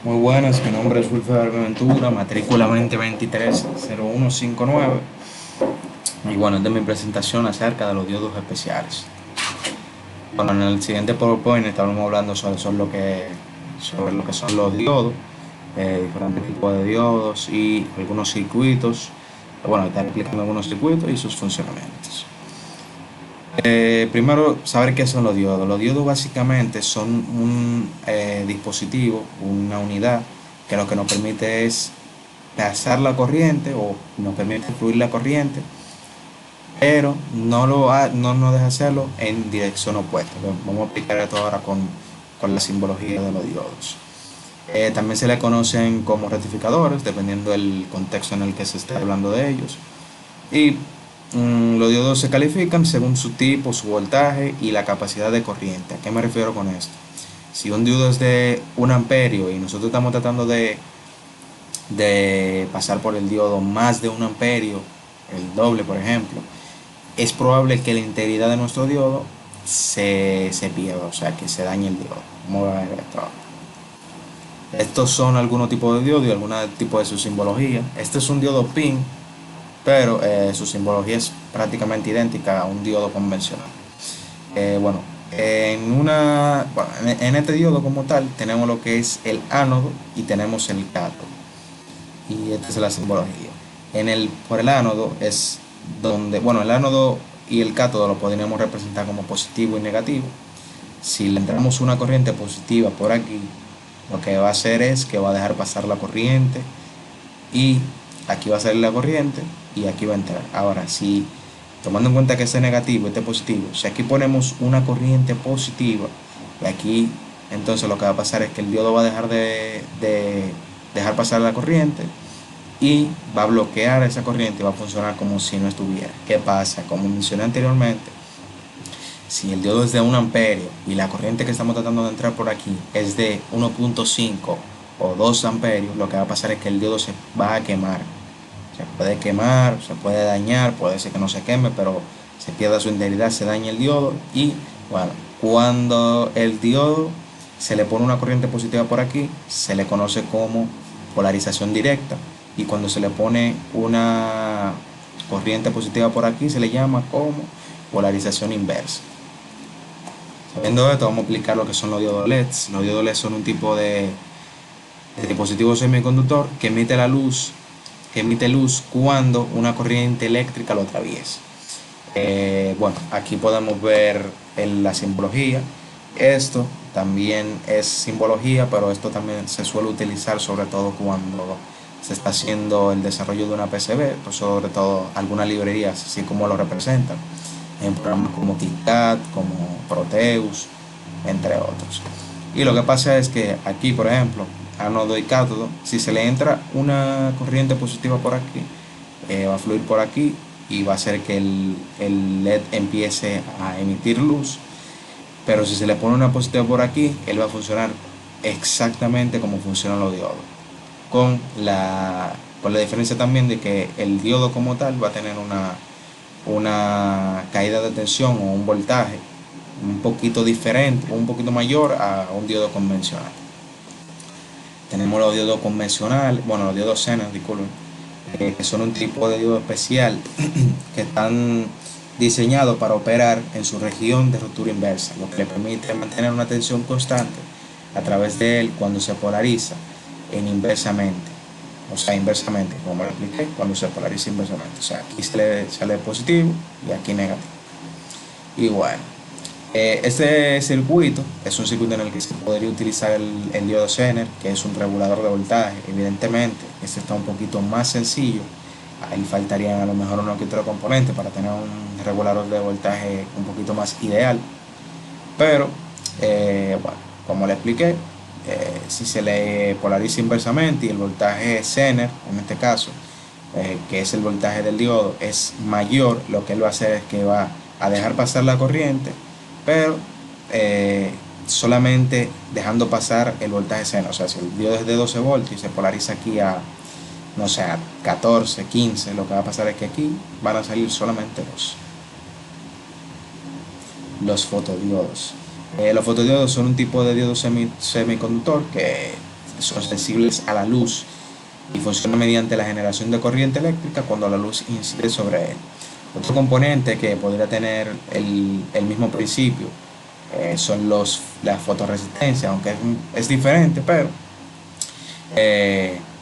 Muy buenas, mi nombre es Wilfredo Ventura, matrícula 2023-0159. Y bueno, esta es mi presentación acerca de los diodos especiales. Bueno, en el siguiente PowerPoint estamos hablando sobre lo que son los diodos, diferentes tipos de diodos y algunos circuitos. Bueno, estar explicando algunos circuitos y sus funcionamientos. Primero, saber qué son los diodos. Los diodos básicamente son un dispositivo, una unidad que lo que nos permite es pasar la corriente o nos permite fluir la corriente, pero no nos deja hacerlo en dirección opuesta. Vamos a explicar esto ahora con la simbología de los diodos. También se le conocen como rectificadores, dependiendo del contexto en el que se esté hablando de ellos. Y los diodos se califican según su tipo, su voltaje y la capacidad de corriente. ¿A qué me refiero con esto? Si un diodo es de 1 amperio y nosotros estamos tratando de pasar por el diodo más de 1 amperio, el doble por ejemplo, es probable que la integridad de nuestro diodo se pierda, o sea, que se dañe el diodo. Vamos a ver esto. Estos son algunos tipos de diodo y algún tipo de su simbología. Este es un diodo PIN, pero su simbología es prácticamente idéntica a un diodo convencional. Bueno, en este diodo como tal tenemos lo que es el ánodo y tenemos el cátodo. Y esta es la simbología. Por el ánodo es donde, bueno, el ánodo y el cátodo lo podríamos representar como positivo y negativo. Si le entramos una corriente positiva por aquí, lo que va a hacer es que va a dejar pasar la corriente y aquí va a salir la corriente y aquí va a entrar. Ahora, si tomando en cuenta que este es negativo y este es positivo, si aquí ponemos una corriente positiva y aquí, entonces lo que va a pasar es que el diodo va a dejar de dejar pasar la corriente y va a bloquear esa corriente y va a funcionar como si no estuviera. ¿Qué pasa? Como mencioné anteriormente, si el diodo es de 1 amperio y la corriente que estamos tratando de entrar por aquí es de 1.5 o 2 amperios, lo que va a pasar es que el diodo se va a quemar. Se puede quemar, se puede dañar, puede ser que no se queme, pero se pierda su integridad, se daña el diodo. Y bueno, cuando el diodo se le pone una corriente positiva por aquí, se le conoce como polarización directa. Y cuando se le pone una corriente positiva por aquí, se le llama como polarización inversa. Sabiendo esto, vamos a explicar lo que son los diodos LEDs. Los diodos LEDs son un tipo de dispositivo semiconductor que emite luz cuando una corriente eléctrica lo atraviesa. Bueno, aquí podemos ver la simbología. Esto también es simbología, pero esto también se suele utilizar sobre todo cuando se está haciendo el desarrollo de una PCB, pues sobre todo algunas librerías, así como lo representan, en programas como KitKat, como Proteus, entre otros. Y lo que pasa es que aquí, por ejemplo, ánodo y cátodo, si se le entra una corriente positiva por aquí, va a fluir por aquí y va a hacer que el LED empiece a emitir luz. Pero si se le pone una positiva por aquí, él va a funcionar exactamente como funcionan los diodos. Con la diferencia también de que el diodo como tal va a tener una caída de tensión o un voltaje un poquito diferente, un poquito mayor a un diodo convencional. Tenemos los diodos convencionales, bueno, los diodos Zener, disculpen, que son un tipo de diodo especial que están diseñados para operar en su región de ruptura inversa, lo que le permite mantener una tensión constante a través de él cuando se polariza en inversamente. O sea, inversamente, como lo expliqué, cuando se polariza inversamente. O sea, aquí sale positivo y aquí negativo. Y bueno, este circuito es un circuito en el que se podría utilizar el diodo Zener, que es un regulador de voltaje. Evidentemente, este está un poquito más sencillo. Ahí faltarían a lo mejor unos que otros componentes para tener un regulador de voltaje un poquito más ideal. Pero, bueno, como le expliqué, si se le polariza inversamente y el voltaje Zener, en este caso, que es el voltaje del diodo, es mayor, lo que él va a hacer es que va a dejar pasar la corriente, pero solamente dejando pasar el voltaje Zener. O sea, si el diodo es de 12 voltios y se polariza aquí a, no sé, a 14, 15, lo que va a pasar es que aquí van a salir solamente los fotodiodos. Los fotodiodos son un tipo de diodo semiconductor que son sensibles a la luz y funcionan mediante la generación de corriente eléctrica cuando la luz incide sobre él. Otro componente que podría tener el mismo principio son la fotorresistencia, aunque es diferente, pero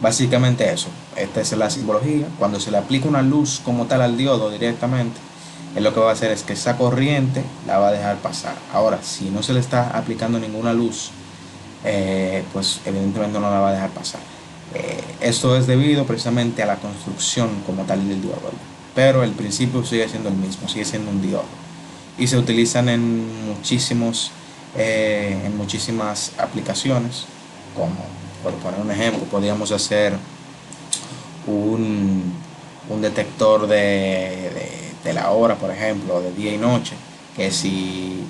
básicamente eso. Esta es la simbología. Cuando se le aplica una luz como tal al diodo directamente, él lo que va a hacer es que esa corriente la va a dejar pasar. Ahora, si no se le está aplicando ninguna luz, pues evidentemente no la va a dejar pasar. Esto es debido precisamente a la construcción como tal del diodo, pero el principio sigue siendo el mismo, sigue siendo un diodo y se utilizan en muchísimas aplicaciones, como por poner un ejemplo podríamos hacer un, un detector de la hora, por ejemplo, de día y noche, que si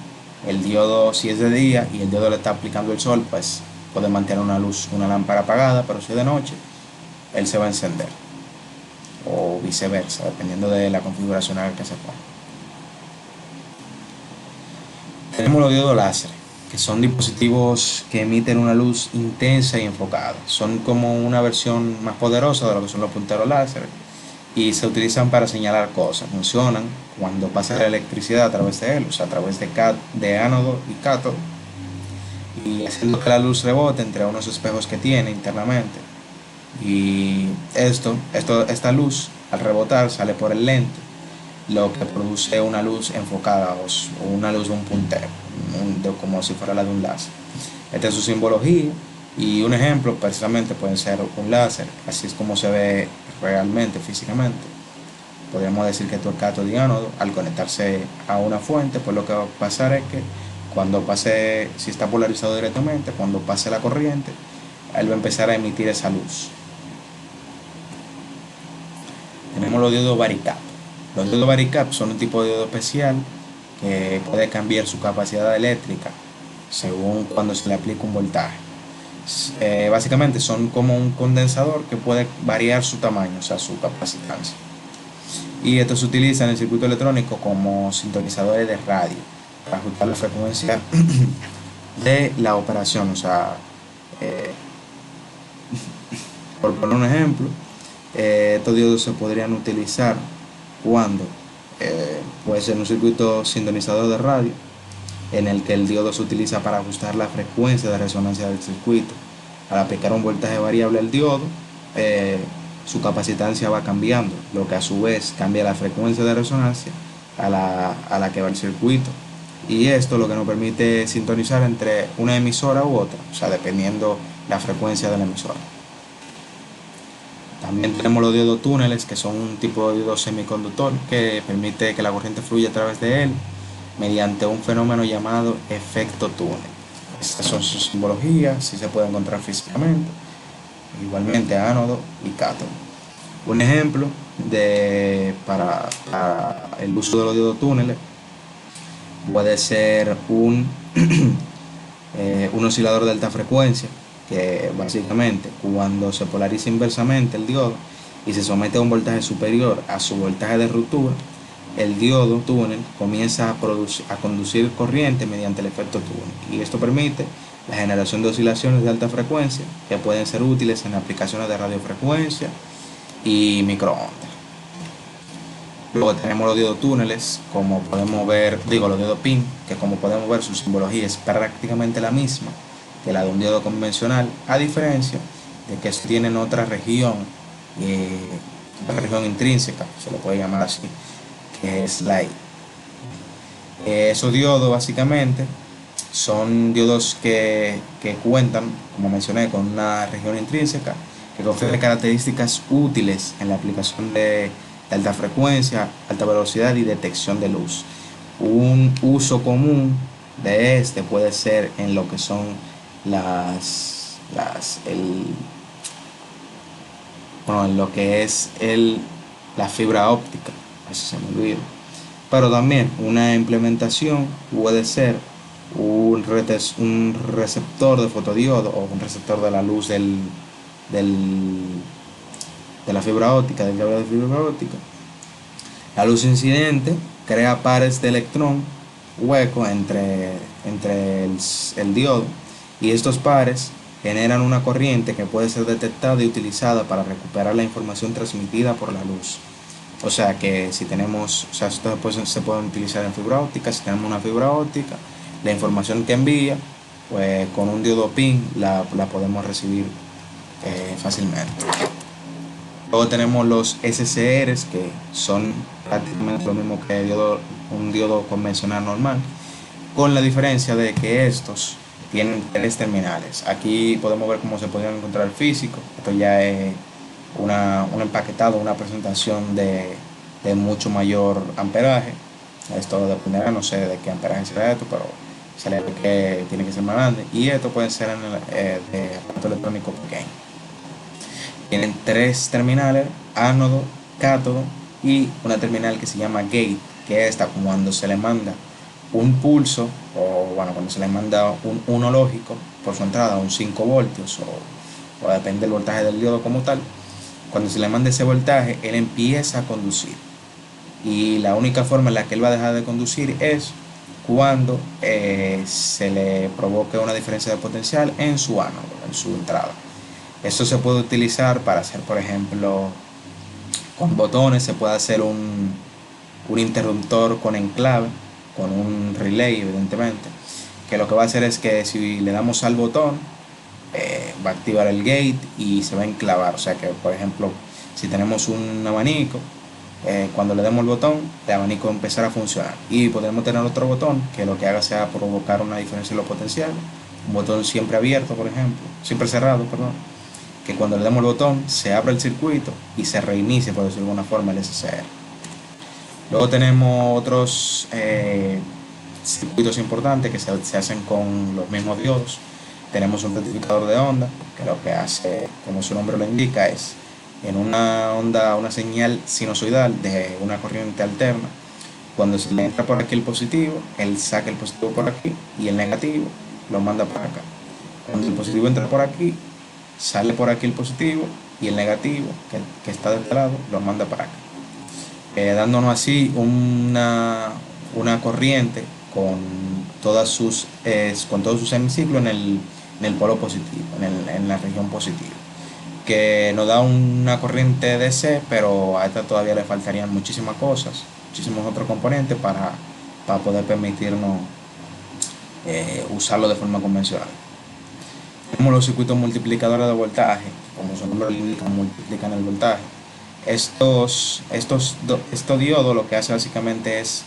es de día y el diodo le está aplicando el sol, pues puede mantener una lámpara apagada, pero si es de noche, él se va a encender, o viceversa, dependiendo de la configuración a la que se ponga. Tenemos los diodos láser, que son dispositivos que emiten una luz intensa y enfocada. Son como una versión más poderosa de lo que son los punteros láser y se utilizan para señalar cosas. Funcionan cuando pasa la electricidad a través de él, o sea, a través de ánodo y cátodo, y haciendo que la luz rebote entre unos espejos que tiene internamente. Y esta luz, al rebotar, sale por el lente, lo que produce una luz enfocada o una luz de un puntero, como si fuera la de un láser. Esta es su simbología y un ejemplo precisamente puede ser un láser, así es como se ve realmente, físicamente. Podríamos decir que esto es cátodo y ánodo. Al conectarse a una fuente, pues lo que va a pasar es que cuando pase, si está polarizado directamente, cuando pase la corriente, él va a empezar a emitir esa luz. Tenemos los diodos varicap. Los diodos varicap son un tipo de diodo especial que puede cambiar su capacidad eléctrica según cuando se le aplica un voltaje. Básicamente son como un condensador que puede variar su tamaño, o sea, su capacitancia. Y esto se utiliza en el circuito electrónico como sintonizadores de radio para ajustar la frecuencia de la operación. O sea, por poner un ejemplo, estos diodos se podrían utilizar cuando puede ser un circuito sintonizador de radio en el que el diodo se utiliza para ajustar la frecuencia de resonancia del circuito. Al aplicar un voltaje variable al diodo, su capacitancia va cambiando, lo que a su vez cambia la frecuencia de resonancia a la que va el circuito. Y esto lo que nos permite sintonizar entre una emisora u otra, o sea, dependiendo la frecuencia de la emisora. También tenemos los diodos túneles, que son un tipo de diodo semiconductor que permite que la corriente fluya a través de él mediante un fenómeno llamado efecto túnel. Estas son sus simbologías, si se puede encontrar físicamente, igualmente ánodo y cátodo. Un ejemplo para el uso de los diodos túneles puede ser un oscilador de alta frecuencia, que básicamente cuando se polariza inversamente el diodo y se somete a un voltaje superior a su voltaje de ruptura, el diodo túnel comienza a conducir corriente mediante el efecto túnel, y esto permite la generación de oscilaciones de alta frecuencia que pueden ser útiles en aplicaciones de radiofrecuencia y microondas. Luego tenemos los diodos túneles, como podemos ver, los diodos PIN, que como podemos ver su simbología es prácticamente la misma que la de un diodo convencional, a diferencia de que tienen otra región intrínseca, se lo puede llamar así, que es la I. Esos diodos básicamente son diodos que cuentan, como mencioné, con una región intrínseca que confiere características útiles en la aplicación de alta frecuencia, alta velocidad y detección de luz. Un uso común de este puede ser en lo que son en lo que es la fibra óptica, eso se me olvidó. Pero también una implementación puede ser un receptor de fotodiodo o un receptor de la luz de la fibra óptica, del cable de fibra óptica. La luz incidente crea pares de electrón hueco entre el diodo, y estos pares generan una corriente que puede ser detectada y utilizada para recuperar la información transmitida por la luz. O sea que si tenemos, o sea, esto después se pueden utilizar en fibra óptica. Si tenemos una fibra óptica, la información que envía, pues con un diodo PIN la podemos recibir fácilmente. Luego tenemos los SCRs, que son prácticamente lo mismo que un diodo convencional normal, con la diferencia de que estos tienen 3 terminales. Aquí podemos ver cómo se podrían encontrar físicos. Esto ya es un empaquetado, una presentación de mucho mayor amperaje. Esto dependerá, no sé de qué amperaje será esto, pero se le ve que tiene que ser más grande. Y esto puede ser de aparato electrónico pequeño. Tienen 3 terminales: ánodo, cátodo y una terminal que se llama gate, que está cuando se le manda un pulso, o bueno, cuando se le manda un 1 lógico por su entrada, un 5 voltios, o depende del voltaje del diodo como tal. Cuando se le manda ese voltaje, él empieza a conducir. Y la única forma en la que él va a dejar de conducir es cuando se le provoque una diferencia de potencial en su ánodo, en su entrada. Esto se puede utilizar para hacer, por ejemplo, con botones. Se puede hacer un interruptor con enclave, con un relay, evidentemente, que lo que va a hacer es que si le damos al botón, va a activar el gate y se va a enclavar. O sea que, por ejemplo, si tenemos un abanico, cuando le demos el botón, el abanico empezará a funcionar. Y podemos tener otro botón que lo que haga sea provocar una diferencia en los potenciales. Un botón siempre abierto, por ejemplo, siempre cerrado, perdón, que cuando le demos el botón se abre el circuito y se reinicie, por decirlo de alguna forma, el SCR. Luego tenemos otros circuitos importantes que se hacen con los mismos diodos. Tenemos un rectificador de onda, que lo que hace, como su nombre lo indica, es en una onda, una señal sinusoidal de una corriente alterna. Cuando se le entra por aquí el positivo, él saca el positivo por aquí y el negativo lo manda por acá. Cuando el positivo entra por aquí, sale por aquí el positivo y el negativo, que está de este lado, lo manda para acá. Dándonos así una corriente con con todos sus semiciclos en el polo positivo, en la región positiva, que nos da una corriente DC, pero a esta todavía le faltarían muchísimas cosas, muchísimos otros componentes para poder permitirnos usarlo de forma convencional. Tenemos los circuitos multiplicadores de voltaje, como su nombre lo indica, multiplican el voltaje. Estos diodos lo que hace básicamente es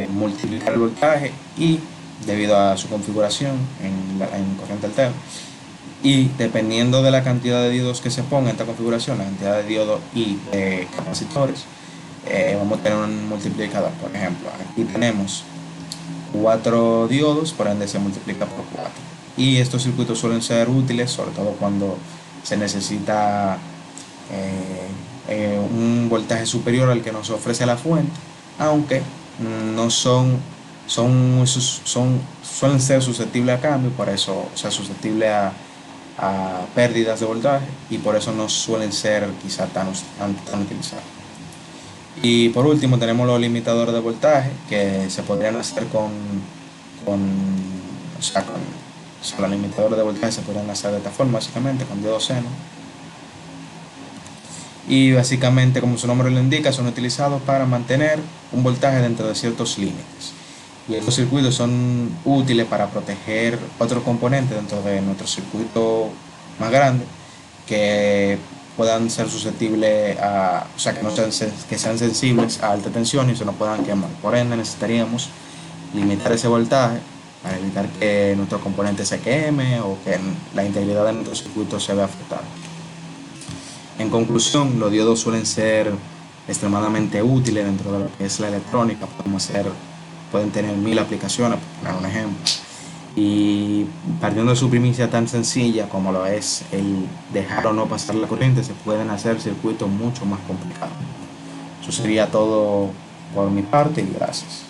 multiplicar el voltaje, y debido a su configuración en corriente alterna, y dependiendo de la cantidad de diodos que se ponga en esta configuración, la cantidad de diodos y capacitores, vamos a tener un multiplicador. Por ejemplo, aquí tenemos 4 diodos, por ende se multiplica por 4. Y estos circuitos suelen ser útiles, sobre todo cuando se necesita un voltaje superior al que nos ofrece la fuente, aunque no suelen ser susceptibles a cambio, por eso, o sea, susceptibles a pérdidas de voltaje, y por eso no suelen ser quizá tan utilizados. Y por último tenemos los limitadores de voltaje, que se podrían hacer los limitadores de voltaje se podrían hacer de esta forma, básicamente con diodo seno. Y básicamente, como su nombre lo indica, son utilizados para mantener un voltaje dentro de ciertos límites. Y estos circuitos son útiles para proteger otros componentes dentro de nuestro circuito más grande, que puedan ser susceptibles o sea, que sean sensibles a alta tensión y se nos puedan quemar. Por ende, necesitaríamos limitar ese voltaje para evitar que nuestro componente se queme o que la integridad de nuestro circuito se vea afectada. En conclusión, los diodos suelen ser extremadamente útiles dentro de lo que es la electrónica. Pueden tener 1000 aplicaciones, por poner un ejemplo. Y partiendo de su primicia tan sencilla como lo es el dejar o no pasar la corriente, se pueden hacer circuitos mucho más complicados. Eso sería todo por mi parte, y gracias.